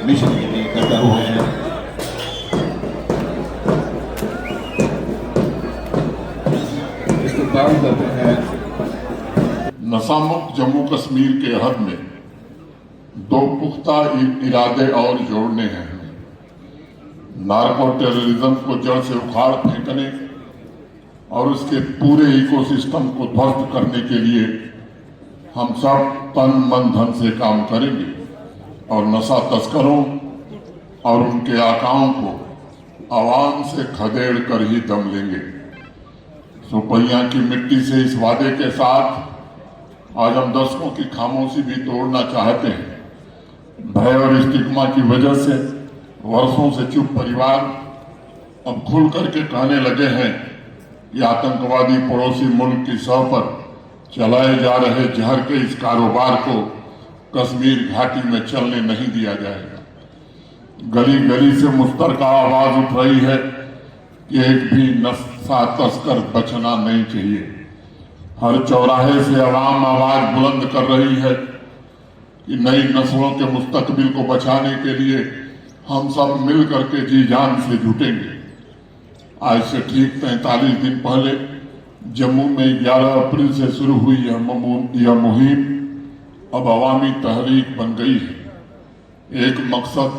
Mission के लिए करते हुए हैं। इस्तेमाल करते हैं। नशा मुक्त जम्मू कश्मीर के हद में दो पुख्ता इरादे और जोड़ने हैं। नार्को टेररिज्म को जड़ से उखाड़ फेंकने और उसके पूरे इकोसिस्टम को ध्वस्त करने के लिए हम सब तन मन धन से काम करेंगे और नशा तस्करों और उनके आकाओं को आवाम से खदेड़ कर ही दम लेंगे। सुपैया की मिट्टी से इस वादे के साथ आज हम दशकों की खामोशी भी तोड़ना चाहते हैं। भय और स्टिग्मा की वजह से वर्षों से चुप परिवार अब खुल करके कहने लगे हैं कि आतंकवादी पड़ोसी मुल्क की सौ पर चलाए जा रहे जहर के इस कारोबार को कश्मीर घाटी में चलने नहीं दिया जाएगा। गली गली से मुस्तरका आवाज उठ रही है कि एक भी नशा तस्कर बचना नहीं चाहिए। हर चौराहे से आवाम आवाज बुलंद कर रही है कि नई नस्लों के मुस्तकबिल को बचाने के लिए हम सब मिल करके जी जान से जुटेंगे। आज से ठीक 43 दिन पहले जम्मू में 11 अप्रैल से शुरू हुई यह मुहिम अब अवामी तहरीक बन गई है। एक मकसद,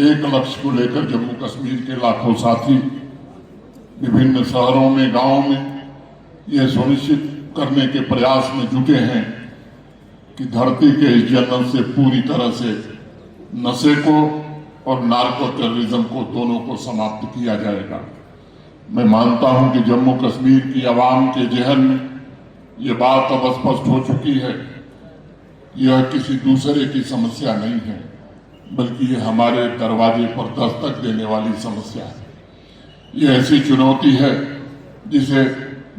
एक लक्ष्य को लेकर जम्मू कश्मीर के लाखों साथी विभिन्न शहरों में, गांवों में यह सुनिश्चित करने के प्रयास में जुटे हैं कि धरती के इस जन्नत से पूरी तरह से नशे को और नार्को टेररिज्म को दोनों को समाप्त किया जाएगा। मैं मानता हूं कि जम्मू कश्मीर की आवाम के जहन में ये बात अब स्पष्ट हो चुकी है। यह किसी दूसरे की समस्या नहीं है, बल्कि यह हमारे दरवाजे पर दस्तक देने वाली समस्या है। यह ऐसी चुनौती है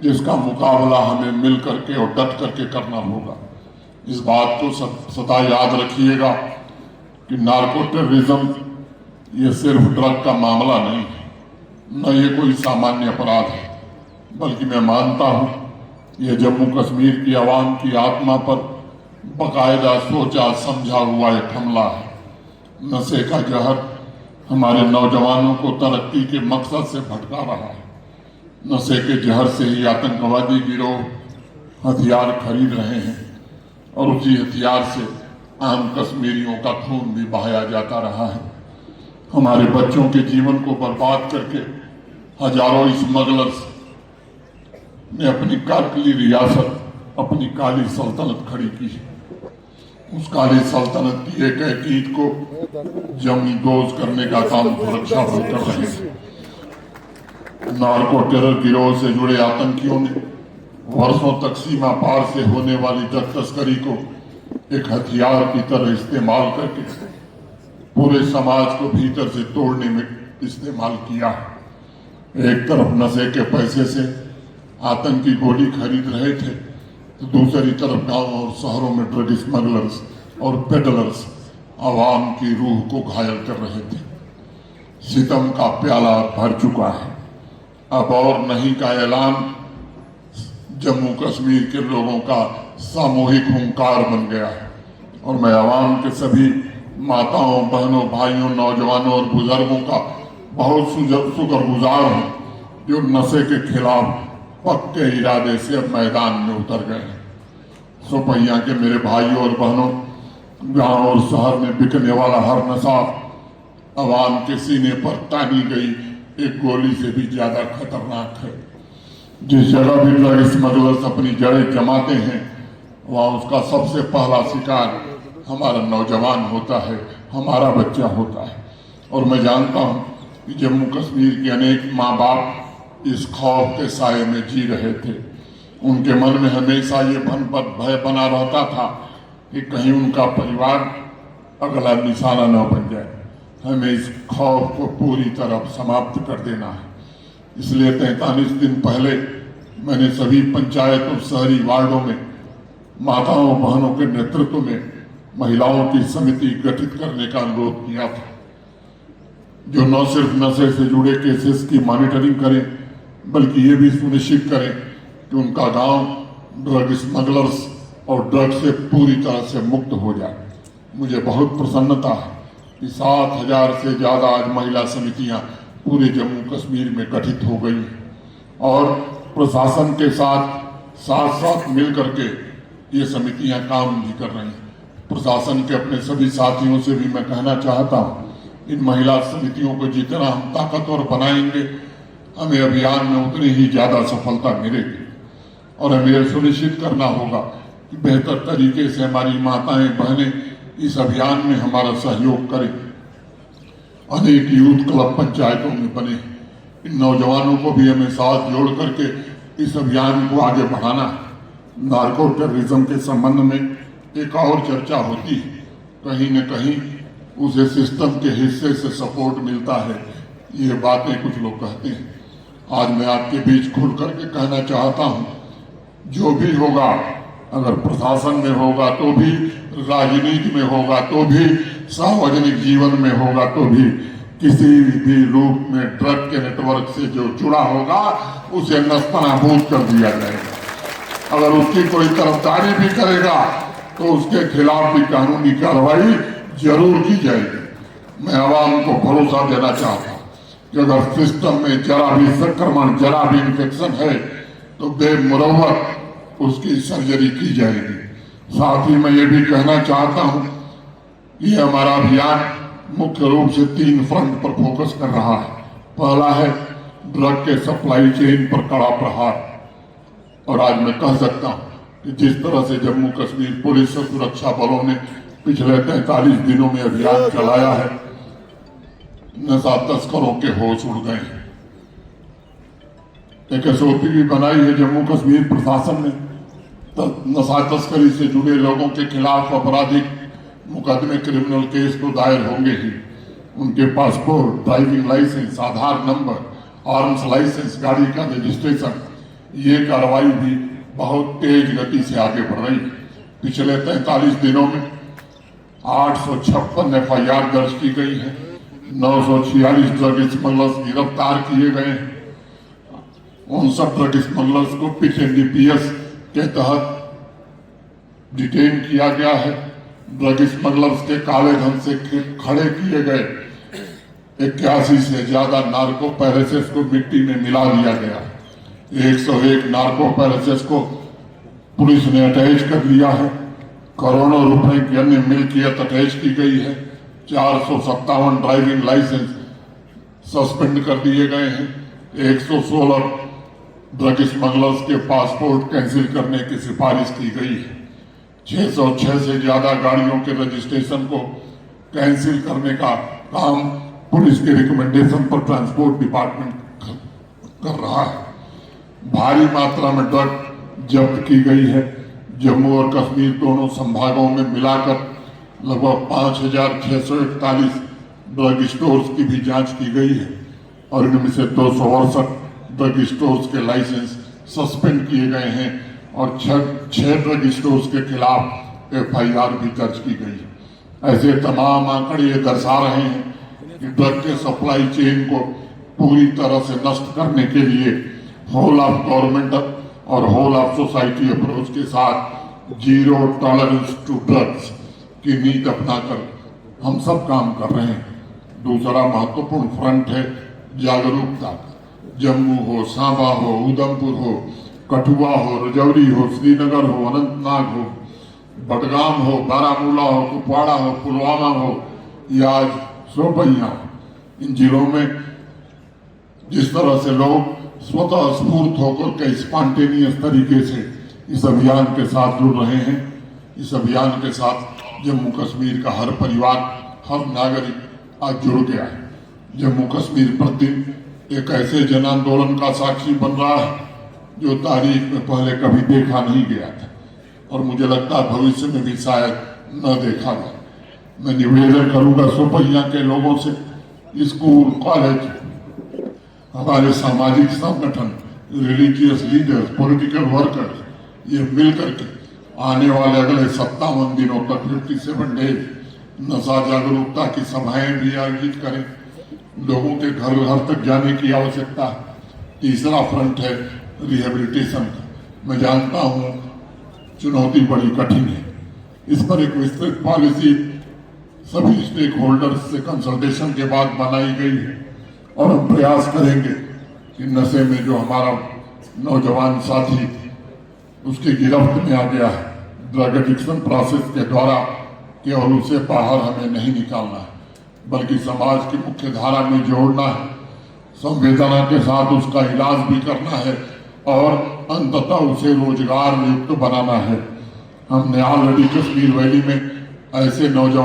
जिसका मुकाबला हमें मिल करके और डट करके करना होगा। इस बात को सदा याद रखिएगा कि नार्को टेररिज्म ये सिर्फ ड्रग का मामला नहीं है, न ये कोई सामान्य अपराध है, बल्कि मैं मानता हूं यह जम्मू कश्मीर की आवाम की आत्मा पर बाकायदा सोचा समझा हुआ एक हमला है। नशे का जहर हमारे नौजवानों को तरक्की के मकसद से भटका रहा है। नशे के जहर से ही आतंकवादी गिरोह हथियार खरीद रहे हैं और उसी हथियार से आम कश्मीरियों का खून भी बहाया जाता रहा है। हमारे बच्चों के जीवन को बर्बाद करके हजारों स्मगलर्स ने अपनी काली रियासत, अपनी काली सल्तनत खड़ी की है। उस काली सल्तनत की एक ईंट को जमींदोज करने का काम सुरक्षा बल कर रहे हैं। नार्को टेरर गिरोह से जुड़े आतंकियों ने वर्षों तक सीमा पार से होने वाली ड्रग तस्करी को एक हथियार की तरह इस्तेमाल करके पूरे समाज को भीतर से तोड़ने में इस्तेमाल किया है। एक तरफ नशे के पैसे से आतंकी गोली खरीद रहे थे, तो दूसरी तरफ गांव और शहरों में ड्रग स्मगलर्स और पेडलर्स आवाम की रूह को घायल कर रहे थे। सितम का प्याला भर चुका है। अब और नहीं का ऐलान जम्मू कश्मीर के लोगों का सामूहिक हुंकार बन गया है और मैं आवाम के सभी माताओं, बहनों, भाइयों, नौजवानों और बुजुर्गों का बहुत शुक्रगुजार हूं जो नशे के खिलाफ पक्के इरादे से अब मैदान में उतर गए हैं। सुपैया के मेरे भाइयों और बहनों, गांव और शहर में बिकने वाला हर नशा आवाम के सीने पर तानी गई एक गोली से भी ज्यादा खतरनाक है। जिस जगह भी ड्रग स्मगलर्स अपनी जड़ें जमाते हैं, वहां उसका सबसे पहला शिकार हमारा नौजवान होता है, हमारा बच्चा होता है। और मैं जानता हूं कि जम्मू कश्मीर के अनेक माँ बाप इस खौफ के साये में जी रहे थे। उनके मन में हमेशा ये भय बना रहता था कि कहीं उनका परिवार अगला निशाना न बन जाए। हमें इस खौफ को पूरी तरह समाप्त कर देना है। इसलिए 43 दिन पहले मैंने सभी पंचायत और शहरी वार्डों में माताओं बहनों के नेतृत्व में महिलाओं की समिति गठित करने का अनुरोध किया था, जो न सिर्फ नशे से जुड़े केसेस की मॉनिटरिंग करें, बल्कि ये भी सुनिश्चित करें कि उनका गांव ड्रग स्मगलर्स और ड्रग से पूरी तरह से मुक्त हो जाए। मुझे बहुत प्रसन्नता है कि 7,000 से ज़्यादा आज महिला समितियां पूरे जम्मू कश्मीर में गठित हो गई और प्रशासन के साथ साथ साथ मिल करके ये समितियां काम भी कर रही हैं। प्रशासन के अपने सभी साथियों से भी मैं कहना चाहता हूँ, इन महिला समितियों को जितना हम ताकतवर बनाएंगे, हमें अभियान में उतनी ही ज़्यादा सफलता मिलेगी। और हमें यह सुनिश्चित करना होगा कि बेहतर तरीके से हमारी माताएं बहनें इस अभियान में हमारा सहयोग करें। अनेक यूथ क्लब पंचायतों में बने, इन नौजवानों को भी हमें साथ जोड़ करके इस अभियान को आगे बढ़ाना है। नार्को टेररिज्म के संबंध में एक और चर्चा होती है, कहीं न कहीं उसे सिस्टम के हिस्से से सपोर्ट मिलता है, ये बातें कुछ लोग कहते हैं। आज मैं आपके बीच खुल करके कहना चाहता हूं, जो भी होगा, अगर प्रशासन में होगा तो भी, राजनीति में होगा तो भी, सार्वजनिक जीवन में होगा तो भी, किसी भी रूप में ड्रग के नेटवर्क से जो जुड़ा होगा उसे नस्तनाबूद कर दिया जाएगा। अगर उसकी कोई तरफदारी भी करेगा तो उसके खिलाफ भी कानूनी कार्रवाई जरूर की जाएगी। मैं आवाम को भरोसा देना चाहता हूं कि अगर सिस्टम में जरा भी संक्रमण, जरा भी इन्फेक्शन है तो बेमुरव्वत उसकी सर्जरी की जाएगी। साथ ही मैं ये भी कहना चाहता हूं, ये हमारा अभियान मुख्य रूप से 3 फ्रंट पर फोकस कर रहा है। पहला है ड्रग के सप्लाई चेन पर कड़ा प्रहार, और आज मैं कह सकता हूं कि जिस तरह से जम्मू कश्मीर पुलिस और सुरक्षा बलों ने पिछले 43 दिनों में अभियान चलाया है, नशा तस्करों के होश उड़ गए हैं। एक SOP भी बनाई है जम्मू कश्मीर प्रशासन ने, नशा तस्करी से जुड़े लोगों के खिलाफ आपराधिक मुकदमे, क्रिमिनल केस तो दायर होंगे ही। उनके पासपोर्ट, ड्राइविंग लाइसेंस, आधार नंबर, आर्म्स लाइसेंस, गाड़ी का रजिस्ट्रेशन, ये कार्रवाई भी बहुत तेज गति से आगे बढ़ रही है। पिछले 43 दिनों में 856 FIR दर्ज की गई है, 946 ड्रग स्मगलर्स गिरफ्तार किए गए हैं, 59 ड्रग स्मगलर्स को पिच NDPS के तहत डिटेन किया गया है। ड्रग स्मगलर्स के काले धन से खड़े किए गए 81 से ज्यादा नार्को पैरासिस को मिट्टी में मिला दिया गया। 101 नार्को पैरासिस को पुलिस ने अटैच कर लिया है। करोड़ों रुपए की अन्य मिल्कियत अटैच की गई है। 457 ड्राइविंग लाइसेंस सस्पेंड कर दिए गए हैं। 116 ड्रग स्मगलर्स के पासपोर्ट कैंसिल करने की सिफारिश की गई है। 606 से ज्यादा गाड़ियों के रजिस्ट्रेशन को कैंसिल करने का काम पुलिस के रिकमेंडेशन पर ट्रांसपोर्ट डिपार्टमेंट कर रहा है। भारी मात्रा में ड्रग जब्त की गई है। जम्मू और कश्मीर दोनों संभागों में मिलाकर लगभग 5,641 ड्रग स्टोर्स की भी जांच की गई है और इनमें से 268 ड्रग स्टोर्स के लाइसेंस सस्पेंड किए गए हैं और 6 ड्रग स्टोर्स के खिलाफ FIR भी दर्ज की गई है। ऐसे तमाम आंकड़े ये दर्शा रहे हैं कि ड्रग के सप्लाई चेन को पूरी तरह से नष्ट करने के लिए होल ऑफ गवर्नमेंट और होल ऑफ सोसाइटी अप्रोच के साथ जीरो टॉलरेंस टू ड्रग्स की नीति अपनाकर हम सब काम कर रहे हैं। दूसरा महत्वपूर्ण फ्रंट है जागरूकता। जम्मू हो, सांबा हो, उधमपुर हो, कठुआ हो, रजौरी हो, श्रीनगर हो, अनंतनाग हो, बडगाम हो, बारामूला हो, कुपवाड़ा हो, पुलवामा हो या आज शोपियां हो, इन जिलों में जिस तरह से लोग स्वतः स्फूर्त होकर के स्पॉन्टेनियस तरीके से इस अभियान के साथ जुड़ रहे हैं, इस अभियान के साथ जम्मू कश्मीर का हर परिवार, हर नागरिक आज जुड़ गया है। जम्मू कश्मीर प्रतिदिन एक ऐसे जन आंदोलन का साक्षी बन रहा है जो तारीख में पहले कभी देखा नहीं गया था और मुझे लगता है भविष्य में भी शायद न देखा जाए। मैं निवेदन करूंगा शोपियां के लोगों से, स्कूल, कॉलेज, हमारे सामाजिक संगठन, रिलीजियस लीडर्स, पॉलिटिकल वर्कर्स, ये मिलकर के आने वाले अगले 57 दिनों तक 57 डेज नशा जागरूकता की सभाएं भी आयोजित करें। लोगों के घर घर तक जाने की आवश्यकता है। तीसरा फ्रंट है रिहेबिलिटेशन का। मैं जानता हूं चुनौती बड़ी कठिन है, इस पर एक विस्तृत पॉलिसी सभी स्टेक होल्डर्स से कंसल्टेशन के बाद बनाई गई है और हम प्रयास करेंगे कि नशे में जो हमारा नौजवान साथी उसकी गिरफ्त में आ गया है, ड्रग एडिक्शन प्रोसेस के द्वारा केवल उसे बाहर हमें नहीं निकालना है बल्कि समाज की मुख्य धारा में जोड़ना है, संवेदना के साथ उसका इलाज भी करना है और अंततः उसे रोजगार युक्त बनाना है। हमने ऑलरेडी कश्मीर वैली में ऐसे नौजवान